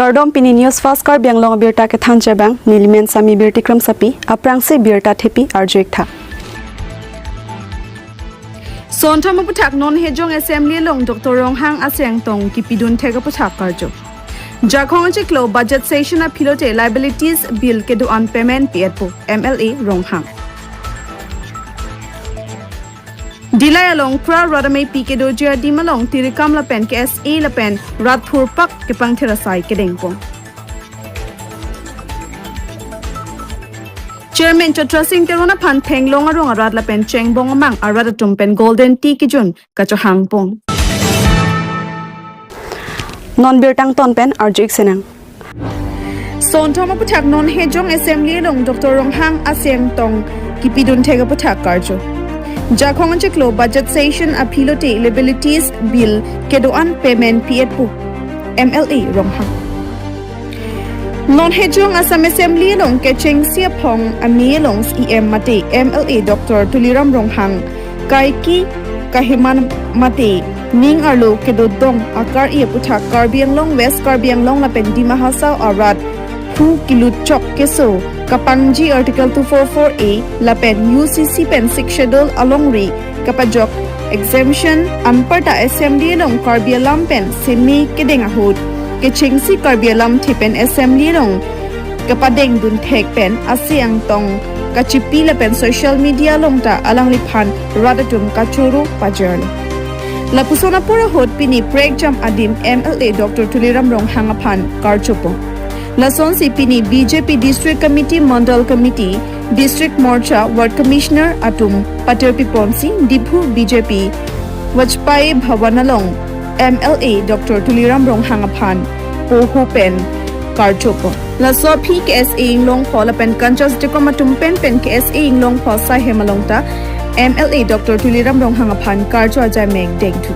Kardom pini news fast kar bianglong birta ke thanche bang nilimen sami birtikram sapi aprang se birta thepi arjek tha Sonta maputak non hejong assembly long Dr. Ronghang aseng tong kipidun thega putak karjo Jakhong chiklo budget session a pilote liabilities bill ke do on payment PFO MLA Ronghang Dilay along pra radame pike do jia dimalong tirikam la pen ke SA la pen radphur pak ke pangthera sai ke dengpong Chairman Chatra Singh Terona Phan Thenglong arong arad la pen chengbong amang arad tum pen golden tea ki jun ka cho hangpong Non birtang ton pen arjik senang Sonthoma puthak non hejong assembly long Dr. Ronghang aseng tong kipidun thega puthak karjo Jakhong chiklo budget session a pilote liabilities bill kedoan payment PFO MLA Ronghang Non hejong asam assembly long kecheng siapong amielong EM mate MLA Dr. Tuliram Ronghang kaiki kahiman mate ning arlo kedodong akar ia puthak Karbiang Long West Karbiang Long la pendi mahasa arat pu kilut chok keso Kapangji Article 244A Lapen UCC Pen 6 Schedule along re Kapajok Exemption Amparta Assembly Long Karbialam Pen Semi Kedeng Ahud Kechingsi Karbialam Tipen Assembly Long Kapadeng Dun Thek Pen Asiang Tong Kachipi Lapen Social Media Long Ta Alang Lipan Radatum Kachuru Pajarn Lapusona Pura Hod Pini Prek Jam Adim MLA Dr. Tuliram Ronghang Apan Karchupo Lason Sipini BJP District Committee Mandal Committee District Morcha Ward Commissioner Atum Paterpi Ponsi Dibhu BJP Wajpai Bhavanalong MLA Dr. Tuliram Ronghang Apan Pohu Pen Karchopo Laso P KSA Inglong Paula Pen Kanchas Dekomatum Pen KSA Inglong Pausa Hemalongta MLA Dr. Tuliram Ronghang Apan Karcho Ajameng Dengtu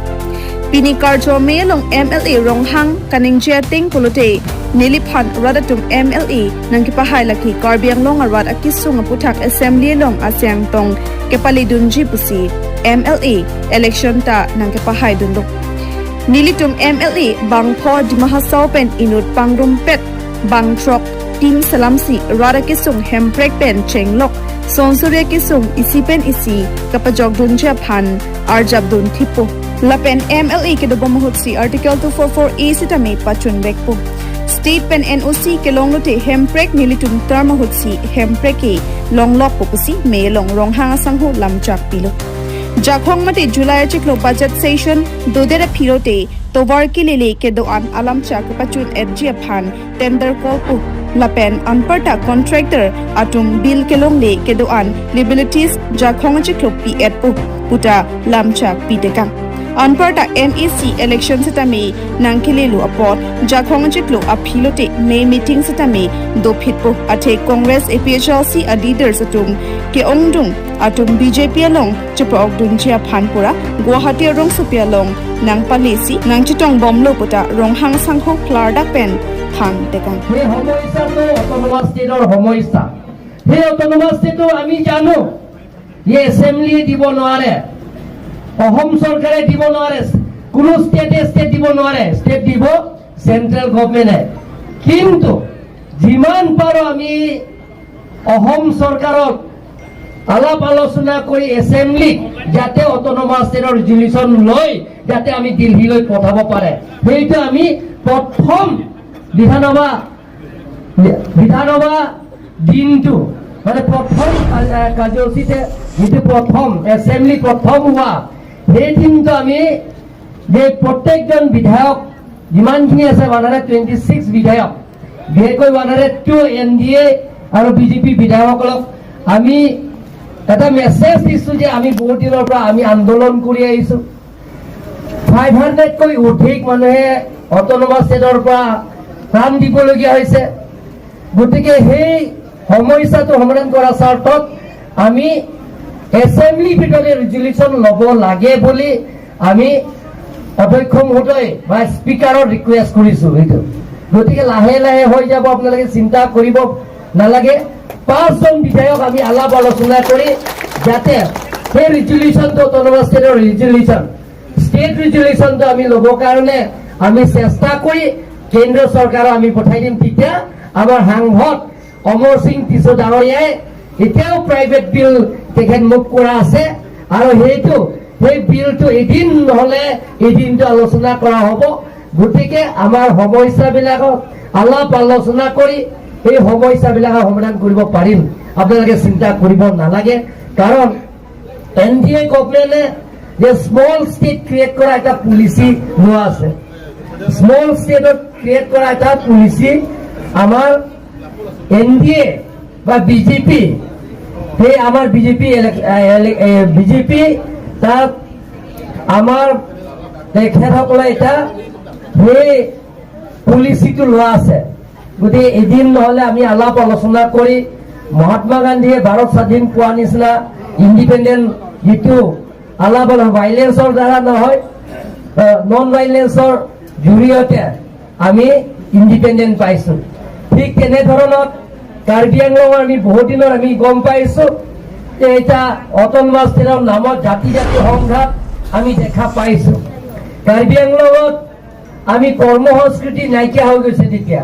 Pini Karcho Melong MLA Ronghang Kaningjia Ting Polote Niliphan Radatum MLA Nangkipahay Laki Karbiang Long Arad Akisung Putak Assembly Long Asyang Tong Kepali Dunji Pusi MLA Election Ta Nangkipahay Dundok Nilitum MLA Bangpo Dimahasaw Pen Inut Pangrumpet Bang Trok Team Salamsi Rada Kisung Hemprek Pen Chenglok Sonsurya Kisung Isi Pen Isi Kapajok Dunja Phan Arjab Dun Tipo Lapen MLA Kedobamahutsi Article 244A Sitame Pachun Bekpo State Pen NOC ke longlote hemprek nilitum termahutsi hempreke longlok popusi me long Ronghang sangho lamchak pilo Jakhong mate July chiklo budget session dodera phirote tovar ki lele ke doan alamchak pachun FG phan tender call pu lapen anparta contractor atum bill ke longle ke doan liabilities Jakhong chiklo PF pu puta lamchak pitekang Anparta MEC election sitame nangkilelu apot Jakhong chiklo aphilote May meeting sitame dophitpo ate Congress APHLC a leaders atum ke ongdung atum BJP along chipok dunjia phanpura Guwahati rong supia long nang palesi nang chitong bomlo puta Ronghang sangho klarda pen phang tekang he homoisa to autonomous state or homoisa he autonomous state to ami jano ye assembly dibo noare Assam সরকারে দিব নোৱাৰে কোনো state দিব নোৱাৰে state দিব central গভৰ্নমেন্টে কিন্তু যিমান পাৰো আমি অসম সৰকাৰক আলাপ আলোচনা কৰি এসেম্বলি যাতে অটোনমাস স্টেটৰ ৰেজুলেশন লৈ যাতে আমি দিল্লীলৈ পঠাব পাৰে সেইটো আমি প্ৰথম বিধানসভা দিনটো মানে প্ৰথম কাৰ্যসূচীতে যেটো প্ৰথম এসেম্বলি প্ৰথম হোৱা এই দিনটো আমি যে প্ৰত্যেকজন বিধায়ক যিমানখিনি আছে 126 বিধায়ক বিশেষকৈ 102 এনডিএ আৰু বিজেপি বিধায়কসকলক আমি এটা মেছেজ দিছো যে আমি বহুত দিনৰ পৰা আমি আন্দোলন কৰি আহিছো 500 কৈ অধিক মানুহে অটোনমাস ষ্টেটৰ পৰা প্ৰাণ দিবলগীয়া হৈছে গতিকে সেই সমস্যাটো সমাধান কৰাৰ স্বাৰ্থত আমি এসেম্বলি ভিতরে রেজুলেশন লব লাগে বলি আমি অধ্যক্ষ মহোদয় বা স্পিকারর রিকোয়েস্ট করিছো এইটো গতিকে লাহে লাহে হৈ যাব আপোনালোকে চিন্তা কৰিব নালাগে 5 জন বিধায়ক আমি আলাপ আলোচনা কৰি যাতে সেই ৰেজুলেশনটো অটোনমাস স্টেটৰ ৰেজুলেশন স্টেট ৰেজুলেশনটো আমি লব কাৰণে আমি চেষ্টা কৰি কেন্দ্ৰীয় চৰকাৰক আমি পঠাই দিম তেতিয়া আমাৰ সাংসদ অমৰ সিং টিছু ডাঙৰীয়াই এতিয়াও প্ৰাইভেট বিল তেখেত মুখ কৰা আছে আৰু সেই বিলটো এদিন নহ'লে এদিনটো আলোচনা কৰা হ'ব গতিকে আমাৰ সমস্যাবিলাকক আলাপ আলোচনা কৰি এই সমস্যাবিলাকৰ সমাধান কৰিব পাৰিম আপোনালোকে চিন্তা কৰিব নালাগে কাৰণ এনডিএ গভৰ্ণমেণ্টে যে স্মল ষ্টেট ক্ৰিয়েট কৰা এটা পলিচি লোৱা আছে স্মল ষ্টেটত ক্ৰিয়েট কৰা এটা পলিচি আমাৰ এনডিএ বা বিজেপি সেই আমাৰ বিজেপি তাত আমাৰ তেখেতসকলে এতিয়া সেই পলিচিটো লোৱা আছে গতিকে এদিন নহ'লে আমি আলাপ আলোচনা কৰি মহাত্মা গান্ধীয়ে ভাৰত স্বাধীন পোৱা নিচিনা ইণ্ডিপেণ্ডেণ্ট যিটো আলাপ ভাইলেন্সৰ দ্বাৰা নহয় নন ভাইলেন্সৰ জৰিয়তে আমি ইণ্ডিপেণ্ডেণ্ট পাইছোঁ ঠিক তেনেধৰণত কাৰ্বি আংলঙৰ আমি বহুত দিনৰ আমি গম পাইছোঁ যে এটা অট'নমাছ ষ্টেটৰ নামত জাতি সংঘাত আমি দেখা পাইছোঁ কাৰ্বি আংলঙত আমি কৰ্ম সংস্কৃতি নাইকিয়া হৈ গৈছে তেতিয়া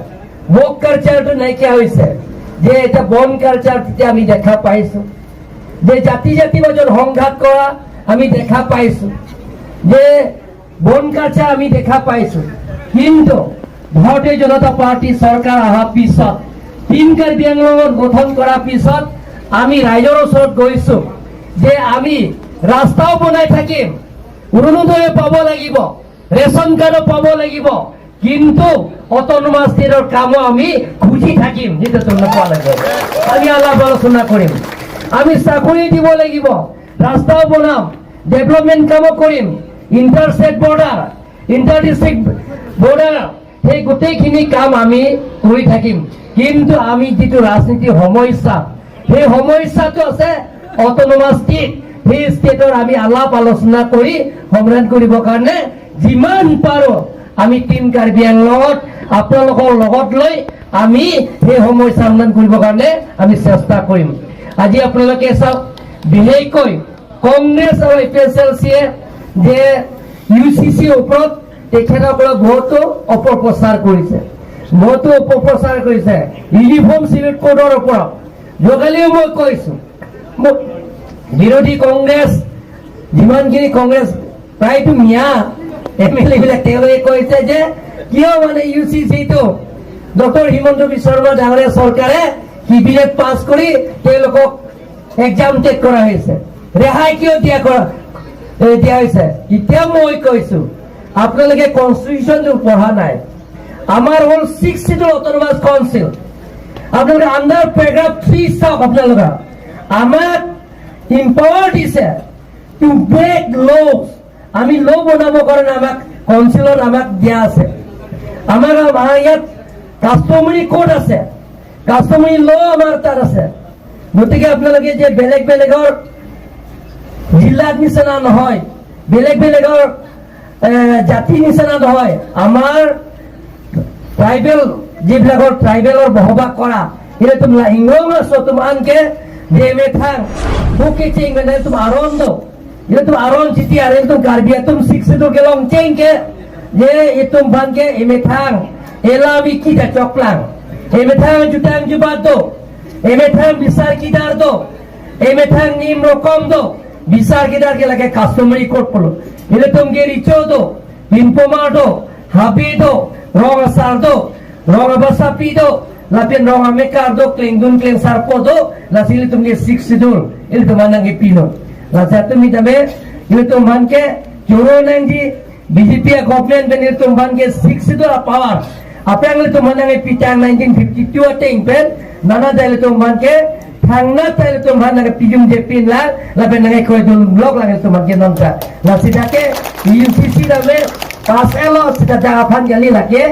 ৱৰ্ক কালচাৰটো নাইকিয়া হৈছে যে এটা বন কালচাৰ তেতিয়া আমি দেখা পাইছোঁ যে জাতি মাজত সংঘাত কৰা আমি দেখা পাইছোঁ যে বন কালচাৰ আমি দেখা পাইছোঁ কিন্তু ভাৰতীয় জনতা পাৰ্টি চৰকাৰ অহাৰ পিছত তিন কাৰ্বি আংলঙত গঠন কৰাৰ পিছত আমি ৰাইজৰ ওচৰত গৈছোঁ যে আমি ৰাস্তাও বনাই থাকিম অৰুণোদয় পাব লাগিব ৰেচন কাৰ্ডো পাব লাগিব কিন্তু অট'নমাছ ষ্টেটৰ কামো আমি খুজি থাকিম যেটা নোপোৱা লাগিব আমি আলাপ আলোচনা কৰিম আমি চাকৰি দিব লাগিব ৰাস্তাও বনাম ডেভেলপমেণ্ট কামো কৰিম inter state border inter district border সেই গোটেইখিনি কাম আমি কৰি থাকিম কিন্তু আমি যিটো ৰাজনীতিৰ সমস্যা সেই সমস্যাটো আছে অট'নমাছ ষ্টেট সেই ষ্টেটৰ আমি আলাপ আলোচনা কৰি সমাধান কৰিবৰ কাৰণে যিমান পাৰোঁ আমি তিন কাৰ্বি আংলঙত আপোনালোকৰ লগত লৈ আমি সেই সমস্যা সমাধান কৰিবৰ কাৰণে আমি চেষ্টা কৰিম আজি আপোনালোকে চাওক বিশেষকৈ কংগ্ৰেছ আৰু FSLCয়ে যে UCCৰ ওপৰত তেখেতসকলে বহুতো অপপ্ৰচাৰ কৰিছে ইউনিফৰ্ম চিভিল কোডৰ ওপৰত যোৱাকালিও মই কৈছোঁ বিৰোধী কংগ্ৰেছ যিমানখিনি কংগ্ৰেছ প্ৰায়টো মিয়া MLA বিলাক তেওঁলোকে কৈছে যে কিয় মানে UCCটো ডক্টৰ হিমন্ত বিশ্ব শৰ্মা ডাঙৰীয়া চৰকাৰে কিবিনেট পাছ কৰি তেওঁলোকক এক্সামটেড কৰা হৈছে ৰেহাই কিয় দিয়া হৈছে এতিয়া মই কৈছোঁ আপোনালোকে কনষ্টিটিউশ্যনটো পঢ়া নাই আমাৰ হ'ল 6 চিটৰ অট'নমাছ কাউন্সিল আপোনালোকে আণ্ডাৰ পেৰাগ্ৰাফ 3 চাওক আপোনালোকে আমাক ইম্পাৱাৰ দিছে টু ব্ৰেক লজ আমি ল বনাবৰ কাৰণে আমাক কাউন্সিলত আমাক দিয়া আছে আমাৰ ইয়াত কাষ্টমাৰী কোড আছে কাষ্টমাৰী ল আমাৰ তাত আছে গতিকে আপোনালোকে যে বেলেগৰ জিলাত নিচিনা নহয় বেলেগৰ জাতি নিচিনা নহয় আমাৰ ট্ৰাইবেল যিবিলাকৰ ট্ৰাইবেলৰ বসবাস কৰা এটা তোমরা ইংরং আছো তোমানকে যে মেথাং বুকে চেং মানে তুমি আরন্দ ये तुम आरोन चिति आरे तुम कार्बिया तुम सिक्स तो के लोंग चेंग के ये तुम बन के एमेथांग एला विकी दा चोकलांग एमेथांग जुटांग जुबात दो एमेथांग बिसार किदार दो एमेथांग नीम रोकम दो बिसार किदार के लगे कस्टमरी कोड पलो ये तुम के रिचो दो इनपोमा दो हाबी दो रोंग सार दो रोंग बसापी दो लापिन रोंग अमेकार दो क्लिंगुन क्लिंग सारपो दो लासिल तुम के सिक्स दूर इल तुमानंग के पीनो Lalu mitame itu manke juru nanti BJP government ben itu manke 6 itu power. Apa yang itu manange pitang 1952 ateng pen nana dal itu manke thangna dal itu manange pijum jepin la ben nange koi dun blok lang itu manke nonta. La sidake UCC dame paselo sida aphan gali lake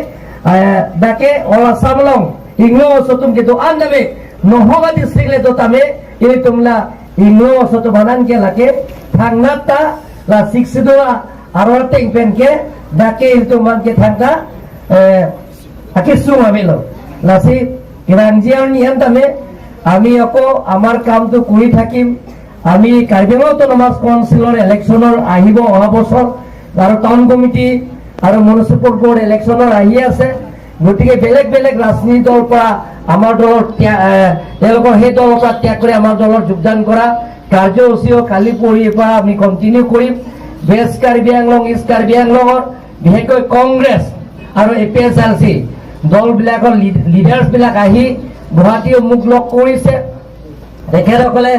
dake ola samlong inglo sotum gitu andame nohoga district le to tame ini tumla Inglo satu banan ke lake thangnata la 6 doa aror teng pen ke dake itu man ke thangta ake sunga melo la si kiranjian nian tame ami ako amar kam to kuri thakim ami Karbeng autonomous councilor electionor ahibo oha bosor aro town committee aro municipal board electionor ahi ase গতিকে বেলেগ বেলেগ ৰাজনীতি দলৰ পৰা আমাৰ দলৰ তেওঁলোকৰ সেই দলৰ পৰা ত্যাগ কৰি আমাৰ দলৰ যোগদান কৰা কাৰ্যসূচীও কালি পৰহিৰ পৰা আমি কণ্টিনিউ কৰিম। ৱেষ্ট কাৰ্বি আংলং, ইষ্ট কাৰ্বি আংলঙৰ বিশেষকৈ কংগ্ৰেছ আৰু APSLC দলবিলাকৰ লিডাৰ্ছবিলাক আহি গুৱাহাটীও মোক লগ কৰিছে। তেখেতসকলে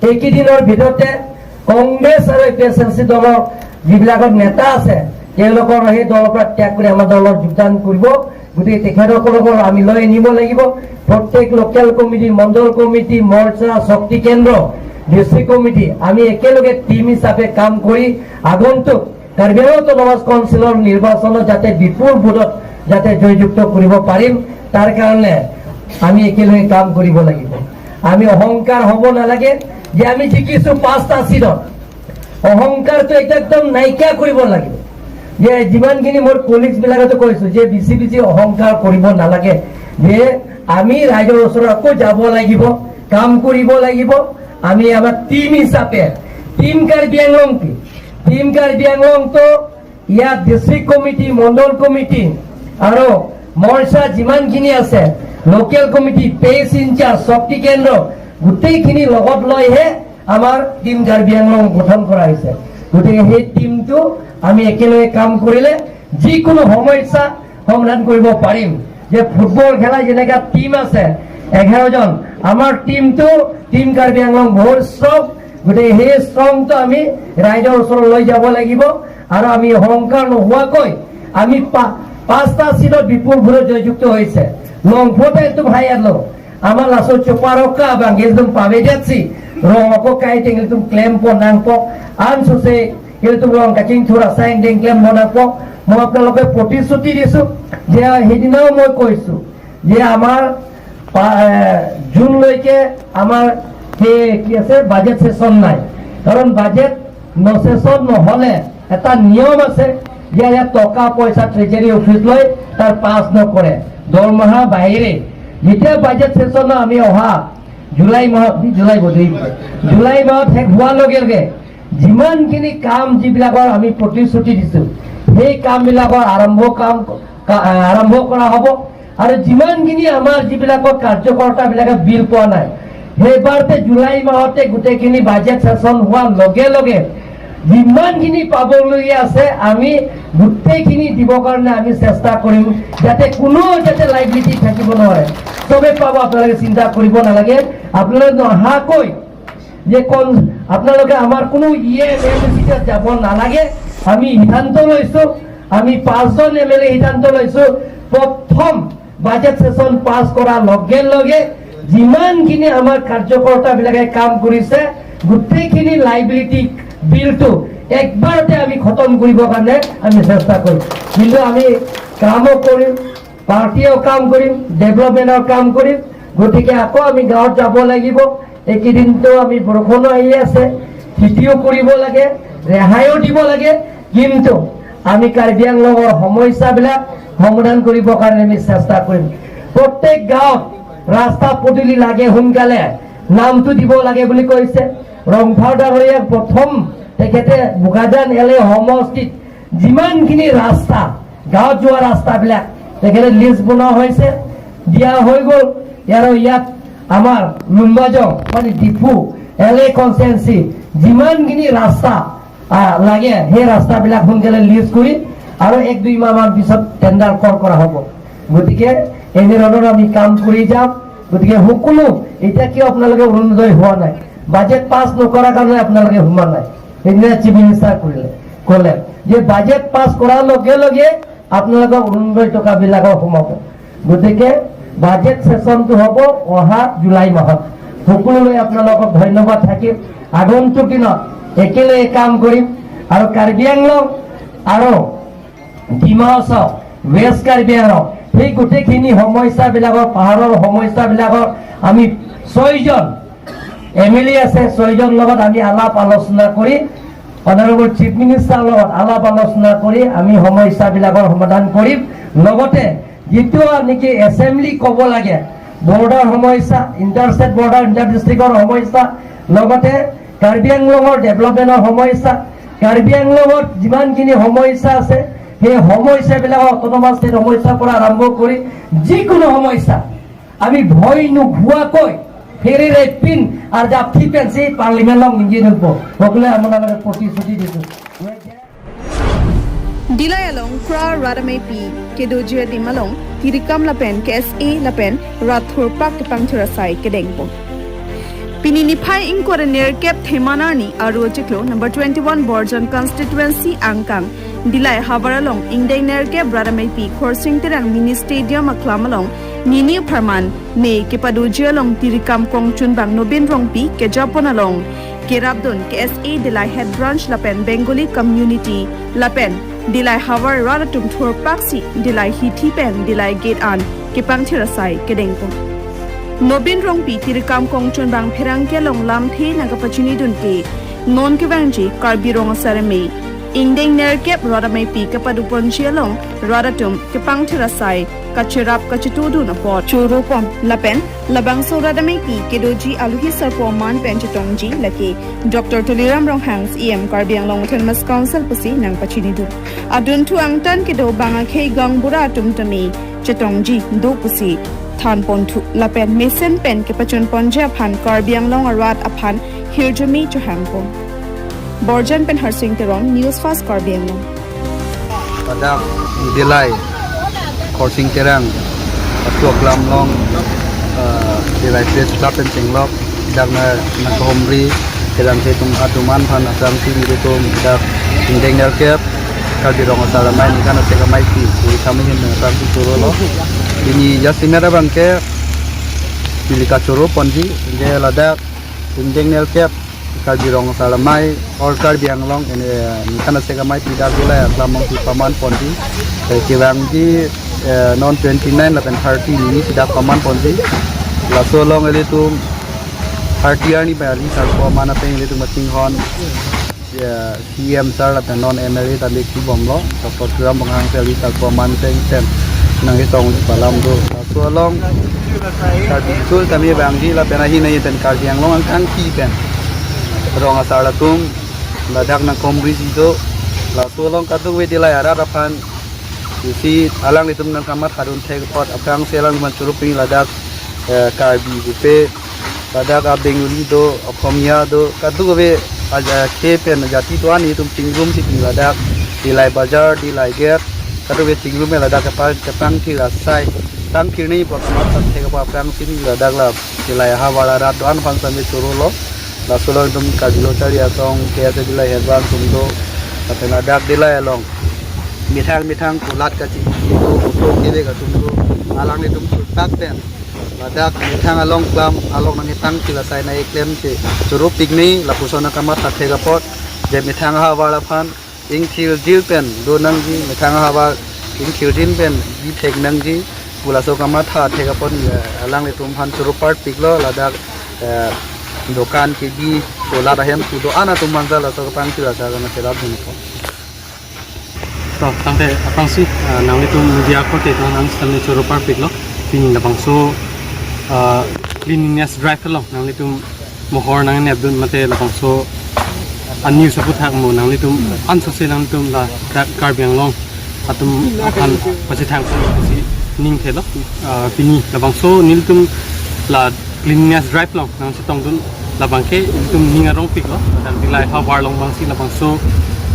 এইকেইদিনৰ ভিতৰতে কংগ্ৰেছ আৰু APSLC দলৰ যিবিলাকৰ নেতা আছে তেওঁলোকৰ সেই দলৰ পৰা ত্যাগ কৰি আমাৰ দলত যোগদান কৰিব। গতিকে তেখেতসকলক আমি লৈ আনিব লাগিব। প্ৰত্যেক লোকেল কমিটি, মণ্ডল কমিটি, মৰ্চা, শক্তি কেন্দ্ৰ, ডিষ্ট্ৰিক্ট কমিটি আমি একেলগে টিম হিচাপে কাম কৰি আগন্তুক কাৰ্বি আংলং অট'নমাছ কাউন্সিলৰ নিৰ্বাচনত যাতে বিপুল ভোটত যাতে জয়যুক্ত কৰিব পাৰিম তাৰ কাৰণে আমি একেলগে কাম কৰিব লাগিব। আমি অহংকাৰ হ'ব নালাগে যে আমি জিকিছো 5টা চিটত। অহংকাৰটো একদম নাইকিয়া কৰিব লাগিব। যে যিমানখিনি মোৰ কলিগছবিলাকতো কৈছো যে বেছি অহংকাৰ কৰিব নালাগে, যে আমি ৰাইজৰ ওচৰত আকৌ যাব লাগিব, কাম কৰিব লাগিব। আমি আমাৰ টিম হিচাপে টিম কাৰ্বি আংলং টিম কাৰ্বি আংলংটো ইয়াত ডিষ্ট্ৰিক্ট কমিটি, মণ্ডল কমিটি আৰু মৰ্চা যিমানখিনি আছে, লোকেল কমিটি, পেজ ইনচাৰ্জ, শক্তি কেন্দ্ৰ গোটেইখিনি লগত লৈহে আমাৰ টিম কাৰ্বি আংলং গঠন কৰা হৈছে। গতিকে সেই টিমটো আমি একেলগে কাম কৰিলে যিকোনো সমস্যা সমাধান কৰিব পাৰিম। যে ফুটবল খেলা যেনেকা টিম আছে 11 জন, আমাৰ টিমটো টিম কাৰ্বি আংলং বহুত ষ্ট্ৰং। গতিকে সেই ষ্ট্ৰংটো আমি ৰাইজৰ ওচৰত লৈ যাব লাগিব আৰু আমি অহংকাৰ নোহোৱাকৈ আমি 5টা চিটত বিপুল ভোটত জয়যুক্ত হৈছে। Longpota itu hayat lo. Amal laso cuparoka bang itu pavediat si. Rong ako kahit yang itu klaim po nang po. An suse itu rong kacing thura sayang deng klaim mo nang po. Mo apnaloke প্ৰতিশ্ৰুতি দিছো যে সেইদিনাও মই কৈছো যে আমাৰ জুনলৈকে আমাৰ কি আছে বাজেট সেশন নাই। কাৰণ বাজেট সেশন নহলে এটা নিয়ম আছে যে ইয়াত টকা পইচা ট্ৰেজাৰী অফিচ লৈ তাৰ পাছ নকৰে দৰমহা বাহিৰে। যেতিয়া বাজেট সেশন আমি অহা জুলাই মাহত শেষ হোৱাৰ লগে লগে যিমানখিনি কাম যিবিলাকৰ আমি প্ৰতিশ্ৰুতি দিছো সেই কামবিলাকৰ আৰম্ভ কৰা হ'ব। আৰু যিমানখিনি আমাৰ যিবিলাকৰ কাৰ্যকৰ্তাবিলাকে বিল পোৱা নাই সেইবাৰতে জুলাই মাহতে গোটেইখিনি বাজেট সেশন হোৱাৰ লগে লগে যিমানখিনি পাবলগীয়া আছে আমি গোটেইখিনি দিবৰ কাৰণে আমি চেষ্টা কৰিম, যাতে কোনো যাতে লাইবিলিটি থাকিব নোৱাৰে। চবে পাব, আপোনালোকে চিন্তা কৰিব নালাগে। আপোনালোকে নহাকৈ যে আপোনালোকে আমাৰ কোনো MLA যাব নালাগে। আমি সিদ্ধান্ত লৈছো, আমি 5 জন MLA সিদ্ধান্ত লৈছো প্ৰথম বাজেট সেশন পাছ কৰাৰ লগে লগে যিমানখিনি আমাৰ কাৰ্যকৰ্তাবিলাকে কাম কৰিছে গোটেইখিনি লাইবিলিটি বিলটো একবাৰতে আমি খতম কৰিবৰ কাৰণে আমি চেষ্টা কৰিম। কিন্তু আমি কামো কৰিম, পাৰ্টিও কাম কৰিম, ডেভেলপমেণ্টৰ কাম কৰিম। গতিকে আকৌ আমি গাঁৱত যাব লাগিব। এইকেইদিনতো আমি বৰষুণো আহি আছে, খেতিও কৰিব লাগে, ৰেহাইও দিব লাগে। কিন্তু আমি কাৰ্বি আংলঙৰ সমস্যাবিলাক সমাধান কৰিবৰ কাৰণে আমি চেষ্টা কৰিম। প্ৰত্যেক গাঁৱত ৰাস্তা পদূলি লাগে, সোনকালে নামটো দিব লাগে বুলি কৈছে। ৰংফাৰ ডাঙৰীয়াক প্ৰথম তেখেতে বোকাজান LA সমষ্টিত যিমানখিনি ৰাস্তা, গাঁৱত যোৱা ৰাস্তাবিলাক তেখেতে লিষ্ট বনোৱা হৈছে, দিয়া হৈ গ'ল। আৰু ইয়াত আমাৰ লুম্বাজং মানে ডিফু LA কনষ্টিটুৱেঞ্চি যিমানখিনি ৰাস্তা লাগে সেই ৰাস্তাবিলাক সোনকালে লিষ্ট কৰি আৰু 1-2 মাহমান পিছত টেণ্ডাৰ কৰা হ'ব। গতিকে এনেধৰণৰ আমি কাম কৰি যাম। গতিকে সকলো এতিয়া কিয় আপোনালোকে অৰুণোদয় হোৱা নাই, বাজেট পাছ নকৰাৰ কাৰণে আপোনালোকে সোমোৱা নাই। সেইদিনা চিফ মিনিষ্টাৰ ক'লে যে বাজেট পাছ কৰাৰ লগে লগে আপোনালোকৰ অৰুণোদয় টকাবিলাকৰ সোমাব। গতিকে বাজেট সেশনটো হ'ব অহা জুলাই মাহত। সকলোলৈ আপোনালোকক ধন্যবাদ থাকিল। আগন্তুক দিনত একেলগে কাম কৰিম আৰু কাৰ্বি আংলং আৰু ডিমা হাছাও, ৱেষ্ট কাৰ্বি আংলং সেই গোটেইখিনি সমস্যাবিলাকৰ, পাহাৰৰ সমস্যাবিলাকৰ আমি 6 জন MLA আছে, 6 জন লগত আমি আলাপ আলোচনা কৰি অনাৰেবল চিফ মিনিষ্টাৰৰ লগত আলাপ আলোচনা কৰি আমি সমস্যাবিলাকৰ সমাধান কৰিম। লগতে যিটো নেকি এছেম্বলি ক'ব লাগে, বৰ্ডাৰ সমস্যা, ইণ্টাৰষ্টেট বৰ্ডাৰ, ইণ্টাৰ ডিষ্ট্ৰিক্টৰ সমস্যা, লগতে কাৰ্বি আংলঙৰ ডেভেলপমেণ্টৰ সমস্যা, কাৰ্বি আংলঙত যিমানখিনি সমস্যা আছে সেই সমস্যাবিলাক অটোনমাস ষ্টেট সমস্যাৰ পৰা আৰম্ভ কৰি যিকোনো সমস্যা আমি ভয় নোখোৱাকৈ ফেৰিৰে পিন আৰু জাপি পেঞ্চি পাৰ্লিমেণ্টক নিজি নব সকলোৱে আপোনালোকে প্ৰতিশ্ৰুতি দিছোঁ Dilay along Kra Radamay P, Kedojia Dimalong, Tirikam Lapen, KSA Lapen, Rathur Pak Pangturasai, Kedengpo. Pininipai Inkorener Kep Themanarni, Aruachiklo, number 21 Borjan constituency, Angkang. Dilay Havaralong, Ingdainer Kep Radamay P, Korsing Terang Mini Stadium, Aklamalong, Nini Parman, Ne, Kepadojia Long, Tirikam Kongchun Bang, Nobin Rong P, Kejaponalong, Kerabdun, KSA Dilay Head Branch Lapen, Bengali Community, Lapen. Dilay Havar Radatum Thor Paksi, Dilay Hiti Pen, Dilay Gate An, Kipang Tirasai, Kedengpo. Nobin Rong Pi, Tirikam Kongchun Bang Perangke Long Lam The Nagapachini Dunke, Non Kivanji, Karbirong Sarame, Indeng Nerkep Radamay Pi, Kapadupon Chialong, Radatum, Kipang Tirasai, Kachirap Kachitudu Napot, Churupon, Lapen, Labangso Radamay Pi, Kedoji Aluhi Sarpo Man Penchitongji, Lake, Dr. Tuliram Ronghangs, EM Karbiang Long Mas Council Pusi, Nang Pachinidu. Adun Tu Angtan Kedo Banga K Gang Bura Tumtami, Chetongji, Do Pusi, Tan Pontu, Lapen, Mason Pen, Kepachun Ponja Pan, Karbiang Long Arad Apan, Hirjami Chahangpon. Borjan Pen Harsing Terong, News Fast Karbiang Long. Pada Dilay Korsing Terang Atuak Lam Long Dilay Place Klapen Singlop Dagna Nakomri Terang Setum Atuman Pan Asam Sini Betum Dak Indeng Nelkep Kalbirong Salamai Nikana Sekamai Pi Kami Hin Asam Surolo Ini Jasimera Bangke Pilika Churu Ponji Dia Ladak Indeng Nelkep Kalbirong Salamai or Karbiang Long ini Nikana Sekamai Tidak Dilay Atlamong Paman Ponji Kiwang di non 29 lapan 30 ini sudah paman ponzi laso long itu 30 ni bali sar paman apa yang itu meeting hon CM sar lapan non MLA tadi ki bomlo Dr. Turam mengang seli sar paman tem nang itong palam do laso long tadi tu kami banggi lapan ahi nai ten Karbiang long angkang ki pen rong asar latum ladak nang komri itu laso long katu we dilai ara rapan isi alang itu menang kamar harun tegpot apang selang mancurupi ladak karbi gupe ladak abeng ulido apomia do kadu gobe aja kepen jati tuan itu tingrum si ladak dilai bazar dilai get kadu be tingrum ladak kapang kilasai tang kini pot kamar tegpot apang sini ladak la dilai hawala rat doan pangsan be surulo la solo itu kadilo cari atong kaya dilai herban sumdo tapi ladak dilai long mitang kulat kaci itu untuk kiri katumdu alang itu sultak pen ladak mitang along klam along nang hitang kilasai naik klem si curup pigni lapusona kamar tathe kapot je mitang hawa lapan ing kil jil pen do nang ji mitang hawa ing kil jin pen di tek nang ji pulaso kamar tathe kapot alang itu han curup part piglo ladak dokan kidi solar ahem kudo ana tumanza la so kapang kilasa kana serap ni ko so tangte apang si nang itu media ko te nang stalni choro parpik lo pinin na bangso cleanliness drive lo nang itu mohor nang ne abdun mate la bangso anniu sa puthak mo nang itu anso se nang tum la Karbiang long atum akan pasi thang ko si ning the lo pini la bangso nil tum la cleanliness drive lo nang sa tong dun la bangke tum ningarong pik lo dan dilai ha war long bangsi la bangso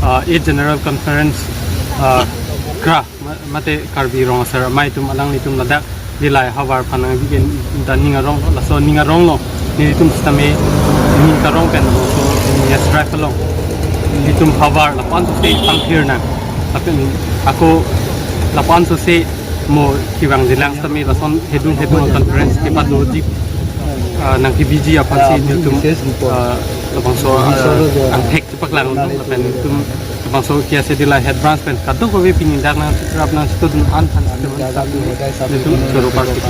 a general conference kra mate karbi rong sar mai tum alang ni tum ladak dilai hawar panang bigen dan ningarong la so ningarong lo ni tum stame ni karong pen so ni strike lo ni tum hawar la pan to stay pang here na tapi ako la pan to say mo kiwang dilang stame la son hedun conference ke padu di nang PBG apan si ni tum la bangso ang tek paklang la pen tum bangso kia se dilai head branch pen kadu ko we pinindak na trap na student an itu suruh parti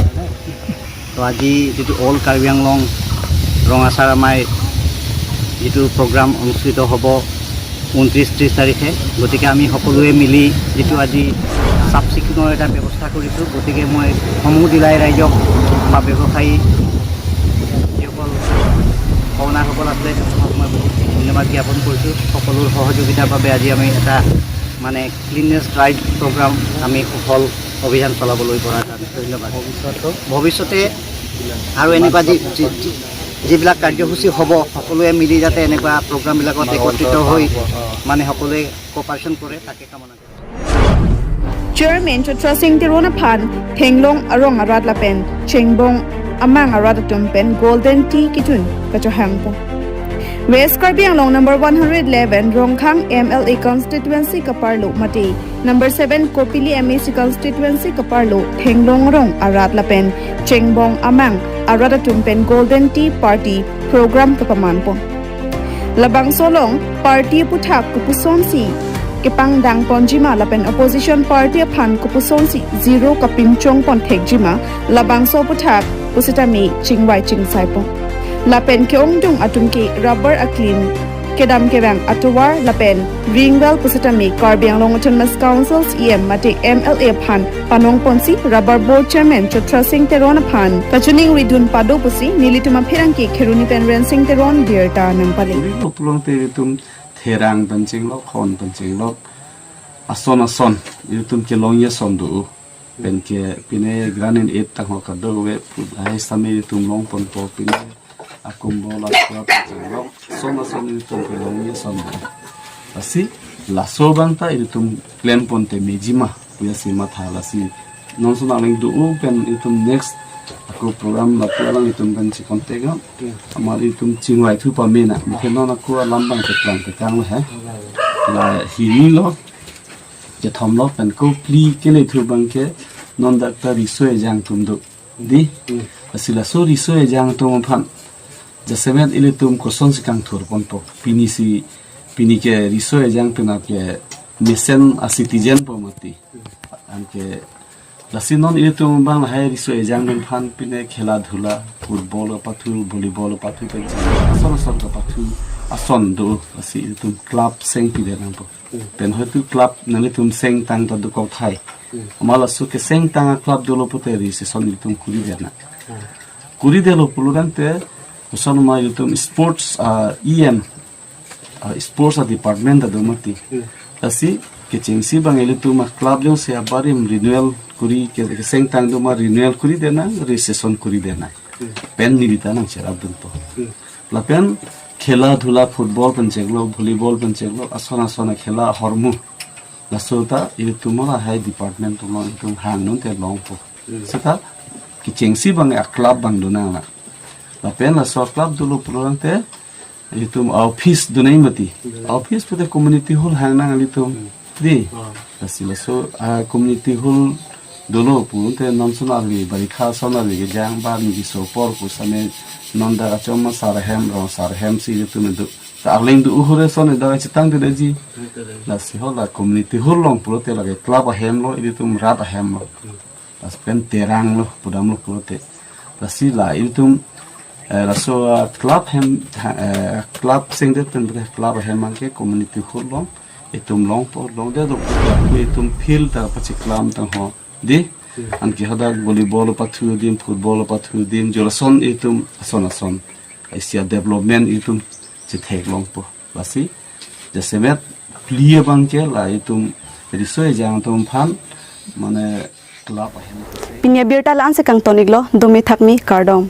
তো আজি যেটো all কাৰ্বিআং লং ৰঙাচাৰামাই যেটো programme অনুষ্ঠিত হ'ব 29-30 তাৰিখে গতিকে আমি সকলোৱে মিলি যেটো আজি চাফ চিকুণৰ এটা ব্যৱস্থা কৰিছোঁ গতিকে মই সমূহ জিলাই ৰাইজক বা ব্যৱসায়ী যিসকল ভাওনাসকল আছে মই বহুত ধন্যবাদ জ্ঞাপন কৰিছোঁ সকলোৰ সহযোগিতাৰ বাবে আজি আমি এটা মানে ক্লিননেছ ড্ৰাইভ প্ৰগ্ৰাম আমি সফল অভিযান চলাবলৈ পৰাৰ কাৰণে ধন্যবাদ। ভৱিষ্যতে আৰু এনেকুৱা যিবিলাক কাৰ্যসূচী হ'ব সকলোৱে মিলি যাতে এনেকুৱা প্ৰগ্ৰামবিলাকত একত্ৰিত হৈ মানে সকলোৱে কোঅপাৰেশ্যন কৰে তাকে কামনা কৰোঁ। Chairman Chatra Singh Tirunaphan Thenglong Arong Arat Lapen Chengbong Amang Arat Tumpen Golden Tea Kitun Kachahangpo West Karbi Anglong number 111 Rongkhang MLA constituency Kaparlo Mati number 7 Kopili MAC constituency Kaparlo Thenglong Rong Arat Lapen Chengbong Amang Arat Tumpen Golden Tea Party program kapamanpo Labang Solong Party Puthak Kupusonsi Kipang Dang Ponjima Lapen Opposition Party Phan Kupusonsi Zero Kapinchong Pon Thekjima Labang So Puthak Pusitami Chingwai Chingsaipo Lapen Keongdung Atumki Rubber Aklin Kedam Kevang Atuwar Lapen Ringwell Pusitami Karbiang Long Autonomous Councils EM Mate MLA Phan Panong Ponsi Rubber Board Chairman Chatra Singh Tirunaphan Kachuning Ridun Pado Pusi Nilituma Phiranki Kheruni Pen Ren Singh Tiron Birta Nangpali Pulang teritum Therang pencing lok, hon pencing lok, ason iritum ke longnya sondu, pen ke pine granin et tang hok kado we put hai sami iritum long pon po pine akum bola pencing lok, son iritum ke longnya sondu, asi laso banta iritum klem pon te mejima puya sima thala si non son aling du pen iritum next aku program laku alang itum kan si kontega amal itum cingwai tu pamena mungkin non aku lambang teklang tekang lah la hini lo je thom lo pen ko pli ke le tu bang ke non dakta riso e jang tum do di asila so riso e jang tum phan je semet ile tum ko son si kang thur pon to pini ke riso e jang tu na ke mesen a citizen po mati an ke Lasinon itu bang hai riso ejang ben phan pine khela dhula football pathu volleyball pathu pen ason ka pathu ason do asi itu club seng pide nang po pen hotu club nani tum seng tang ta do ko thai amala su ke seng tang club do lo pote ri se son itum kuri de lo pulurante son ma itum sports EM sports department da do mati asi ke chingsi bang ele tu ma club lo se abarim renewal kuri ke seng tang do ma renewal kuri dena recession kuri dena pen ni bita nang chera dun to la pen khela dhula football pen cheglo volleyball pen cheglo asona khela hormu la sota ele tu ma hai department to ma tu hang non te long po sita ke chingsi bang a club bang do na la pen la so club do lo prolante ele tu office do nei mati office pe community hall hang na ali tu di asila so community hall dolo punte non sonarvi barikha sonarvi ge jang ba ni so por ku same non da choma sarhem si tu me do arling du hore son da chitang de ji la si hola community hall long purote la club hem lo idi tum rat hem lo las pen terang lo pudam lo purote la si la itum la so club hem club sing de pen club hem ke community hall long itum long por long de do itum fil ta pachi klam tang ho di an ki hada volleyball pathu dim football pathu dim jolason itum ason asia development itum che thek long po basi jasemet pliye bangke la itum risoe jang tum phan mane club ahem Pinya birta lan se kang toniklo domi thakmi kardom